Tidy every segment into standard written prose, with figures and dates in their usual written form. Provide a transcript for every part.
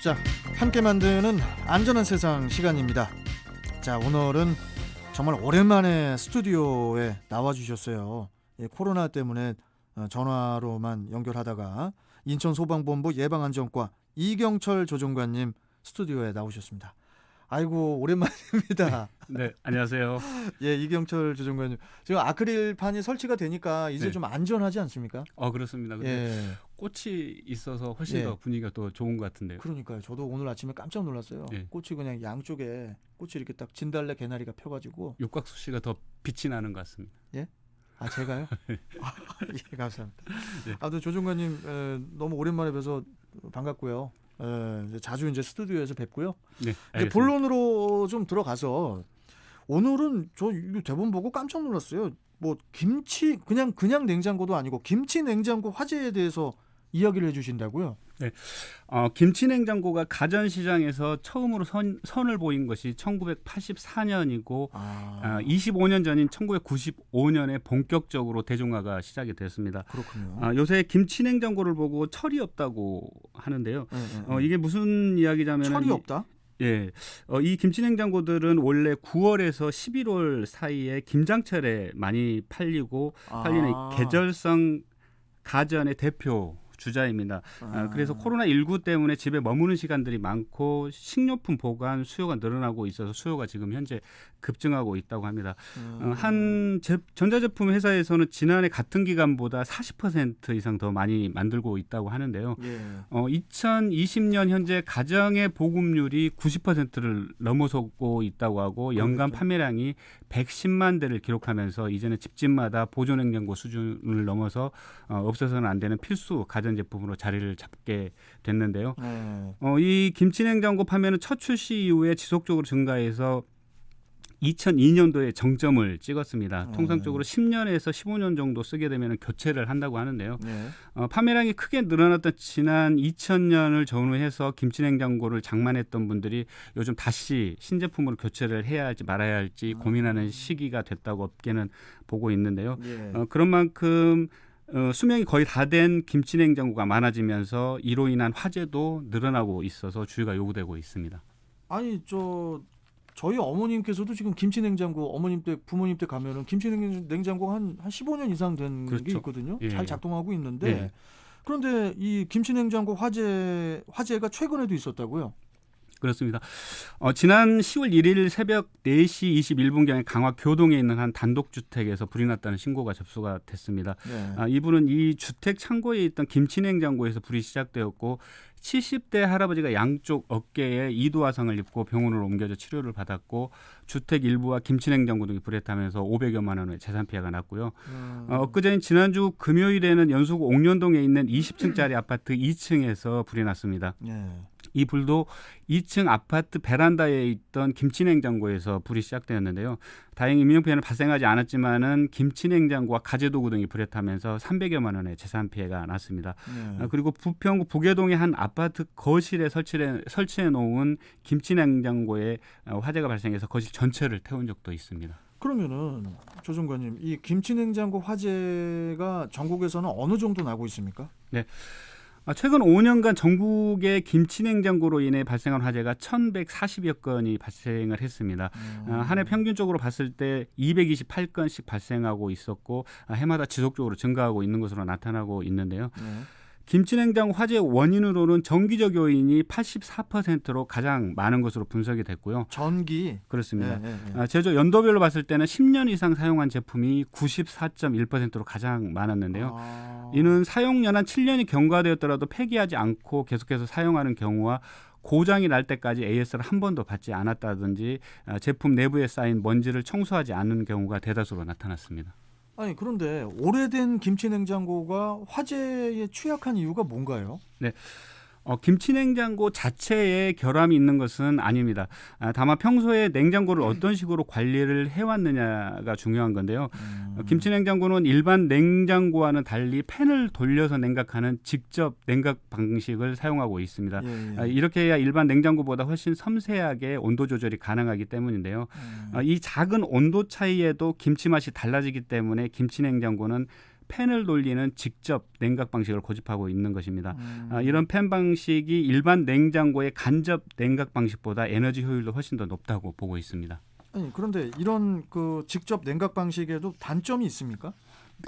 자, 함께 만드는 안전한 세상 시간입니다. 자, 오늘은 정말 오랜만에 스튜디오에 나와주셨어요. 예, 코로나 때문에 전화로만 연결하다가 인천소방본부 예방안전과 이경철 조종관님 스튜디오에 나오셨습니다. 아이고, 오랜만입니다. 네, 안녕하세요. 예, 이경철 조종관님. 지금 아크릴판이 설치가 되니까 이제 좀 안전하지 않습니까? 그렇습니다. 근데 꽃이 있어서 훨씬 더 분위기가 또 좋은 것 같은데요. 그러니까요. 저도 오늘 아침에 깜짝 놀랐어요. 꽃이 그냥 양쪽에 꽃이 이렇게 딱 진달래 개나리가 펴가지고. 육각수 씨가 더 빛이 나는 것 같습니다. 예? 아, 제가요? 예, 감사합니다. 네. 아무튼 조종관님 너무 오랜만에 뵈서 반갑고요. 자주 이제 스튜디오에서 뵙고요. 네, 이제 본론으로 좀 들어가서 오늘은 저 이거 대본 보고 깜짝 놀랐어요. 뭐 김치 그냥 냉장고도 아니고 김치 냉장고 화재에 대해서 이야기를 해주신다고요? 네, 김치 냉장고가 가전 시장에서 처음으로 선을 보인 것이 1984년이고 25년 전인 1995년에 본격적으로 대중화가 시작이 됐습니다. 그렇군요. 요새 김치 냉장고를 보고 철이 없다고 하는데요. 이게 무슨 이야기냐면 철이 없다? 예, 이 김치 냉장고들은 원래 9월에서 11월 사이에 김장철에 많이 팔리는 계절성 가전의 대표 주자입니다. 그래서 코로나19 때문에 집에 머무는 시간들이 많고 식료품 보관 수요가 늘어나고 있어서 수요가 지금 현재 급증하고 있다고 합니다. 한 전자제품 회사에서는 지난해 같은 기간보다 40% 이상 더 많이 만들고 있다고 하는데요. 2020년 현재 가정의 보급률이 90%를 넘어서고 있다고 하고 연간 판매량이 110만 대를 기록하면서 이제는 집집마다 보존냉장고 수준을 넘어서 없어서는 안 되는 필수 가전제품으로 자리를 잡게 됐는데요. 이 김치냉장고 판매는 첫 출시 이후에 지속적으로 증가해서 2002년도에 정점을 찍었습니다. 통상적으로 10년에서 15년 정도 쓰게 되면 교체를 한다고 하는데요. 판매량이 크게 늘어났던 지난 2000년을 전후해서 김치냉장고를 장만했던 분들이 요즘 다시 신제품으로 교체를 해야 할지 말아야 할지 고민하는 시기가 됐다고 업계는 보고 있는데요. 그런 만큼 수명이 거의 다 된 김치냉장고가 많아지면서 이로 인한 화재도 늘어나고 있어서 주의가 요구되고 있습니다. 아니 저희 어머님께서도 지금 김치냉장고 어머님 때 부모님 때 가면은 김치냉장고가 한 15년 이상 된 게 있거든요. 잘 작동하고 있는데 그런데 이 김치냉장고 화재가 최근에도 있었다고요? 그렇습니다. 지난 10월 1일 새벽 4시 21분경에 강화 교동에 있는 한 단독주택에서 불이 났다는 신고가 접수가 됐습니다. 이분은 이 주택 창고에 있던 김치냉장고에서 불이 시작되었고 70대 할아버지가 양쪽 어깨에 이두화상을 입고 병원으로 옮겨져 치료를 받았고 주택 일부와 김치냉장고 등이 불에 타면서 500여만 원의 재산 피해가 났고요. 엊그제인 지난주 금요일에는 연수구 옥년동에 있는 20층짜리 아파트 2층에서 불이 났습니다. 이 불도 2층 아파트 베란다에 있던 김치냉장고에서 불이 시작되었는데요. 다행히 인명피해는 발생하지 않았지만은 김치냉장고와 가재도구 등이 불에 타면서 300여만 원의 재산 피해가 났습니다. 그리고 부평구 부계동의 한 아파트 거실에 설치해 놓은 김치냉장고에 화재가 발생해서 거실 전체를 태운 적도 있습니다. 그러면은 조종관님, 이 김치냉장고 화재가 전국에서는 어느 정도 나고 있습니까? 네. 최근 5년간 전국의 김치냉장고로 인해 발생한 화재가 1,140여 건이 발생을 했습니다. 한 해 평균적으로 봤을 때 228건씩 발생하고 있었고 해마다 지속적으로 증가하고 있는 것으로 나타나고 있는데요. 김치냉장고 화재 원인으로는 정기적 요인이 84%로 가장 많은 것으로 분석이 됐고요. 전기? 그렇습니다. 제조 연도별로 봤을 때는 10년 이상 사용한 제품이 94.1%로 가장 많았는데요. 이는 사용 연한 7년이 경과되었더라도 폐기하지 않고 계속해서 사용하는 경우와 고장이 날 때까지 AS를 한 번도 받지 않았다든지 제품 내부에 쌓인 먼지를 청소하지 않는 경우가 대다수로 나타났습니다. 아니 그런데 오래된 김치냉장고가 화재에 취약한 이유가 뭔가요? 네. 김치냉장고 자체에 결함이 있는 것은 아닙니다. 다만 평소에 냉장고를 어떤 식으로 관리를 해왔느냐가 중요한 건데요. 김치냉장고는 일반 냉장고와는 달리 팬을 돌려서 냉각하는 직접 냉각 방식을 사용하고 있습니다. 이렇게 해야 일반 냉장고보다 훨씬 섬세하게 온도 조절이 가능하기 때문인데요. 이 작은 온도 차이에도 김치 맛이 달라지기 때문에 김치냉장고는 팬을 돌리는 직접 냉각 방식을 고집하고 있는 것입니다. 이런 팬 방식이 일반 냉장고의 간접 냉각 방식보다 에너지 효율도 훨씬 더 높다고 보고 있습니다. 아니, 그런데 이런 그 직접 냉각 방식에도 단점이 있습니까?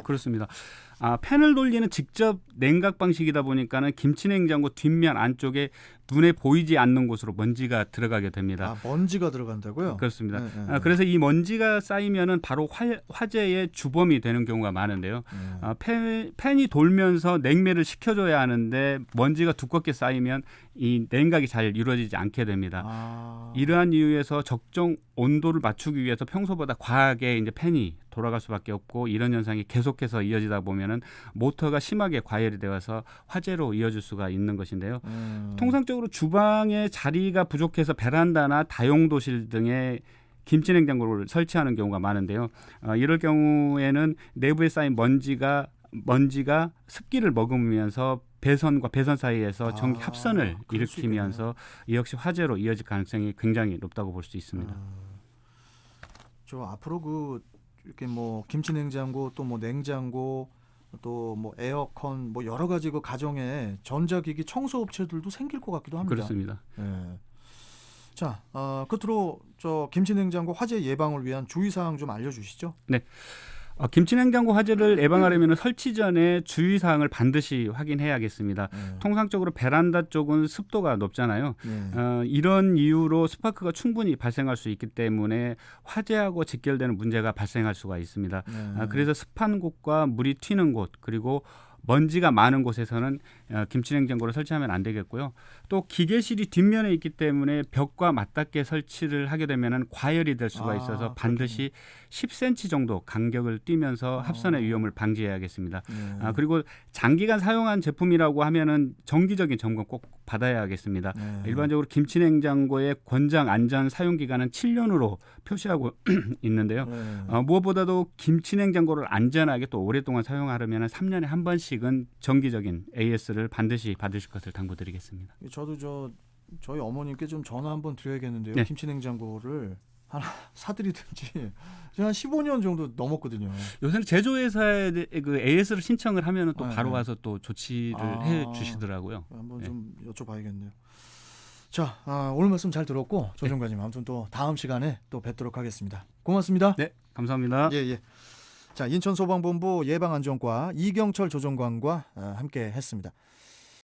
그렇습니다. 팬을 돌리는 직접 냉각 방식이다 보니까는 김치 냉장고 뒷면 안쪽에 눈에 보이지 않는 곳으로 먼지가 들어가게 됩니다. 먼지가 들어간다고요? 그렇습니다. 그래서 이 먼지가 쌓이면은 바로 화재의 주범이 되는 경우가 많은데요. 팬이 돌면서 냉매를 식혀줘야 하는데 먼지가 두껍게 쌓이면 이 냉각이 잘 이루어지지 않게 됩니다. 이러한 이유에서 적정 온도를 맞추기 위해서 평소보다 과하게 이제 팬이 돌아갈 수밖에 없고, 이런 현상이 계속해서 이어지다 보면은 모터가 심하게 과열이 되어서 화재로 이어질 수가 있는 것인데요. 통상적으로 주방에 자리가 부족해서 베란다나 다용도실 등에 김치 냉장고를 설치하는 경우가 많은데요. 이럴 경우에는 내부에 쌓인 먼지가 습기를 머금으면서 배선과 배선 사이에서 전기 합선을 일으키면서 이 역시 화재로 이어질 가능성이 굉장히 높다고 볼 수 있습니다. 저 앞으로 이렇게 뭐 김치 냉장고, 또 뭐 냉장고, 또 뭐 에어컨, 뭐 여러 가지 그 가정에 전자기기 청소 업체들도 생길 것 같기도 합니다. 그렇습니다. 네. 자, 끝으로 저 김치 냉장고 화재 예방을 위한 주의사항 좀 알려주시죠. 네. 김치 냉장고 화재를 예방하려면 설치 전에 주의사항을 반드시 확인해야겠습니다. 통상적으로 베란다 쪽은 습도가 높잖아요. 이런 이유로 스파크가 충분히 발생할 수 있기 때문에 화재하고 직결되는 문제가 발생할 수가 있습니다. 그래서 습한 곳과 물이 튀는 곳, 그리고 먼지가 많은 곳에서는 김치 냉장고를 설치하면 안 되겠고요. 또 기계실이 뒷면에 있기 때문에 벽과 맞닿게 설치를 하게 되면 과열이 될 수가 있어서 반드시 10cm 정도 간격을 띄면서 합선의 위험을 방지해야겠습니다. 그리고 장기간 사용한 제품이라고 하면은 정기적인 점검 꼭 받아야 하겠습니다. 일반적으로 김치 냉장고의 권장 안전 사용 기간은 7년으로 표시하고 있는데요. 무엇보다도 김치 냉장고를 안전하게 또 오랫동안 사용하려면 3년에 한 번씩은 정기적인 AS를 반드시 받으실 것을 당부드리겠습니다. 저도 저희 어머님께 좀 전화 한번 드려야겠는데요. 네. 김치 냉장고를 하나 사드리든지. 제가 한 15년 정도 넘었거든요. 요새는 제조회사에 그 AS를 신청을 하면 또 바로 와서 또 조치를 해주시더라고요. 한번 좀 여쭤봐야겠네요. 자, 오늘 말씀 잘 들었고, 조정관님 아무튼 또 다음 시간에 또 뵙도록 하겠습니다. 고맙습니다. 네, 감사합니다. 예. 자, 인천소방본부 예방안전과 이경철 조정관과 함께 했습니다.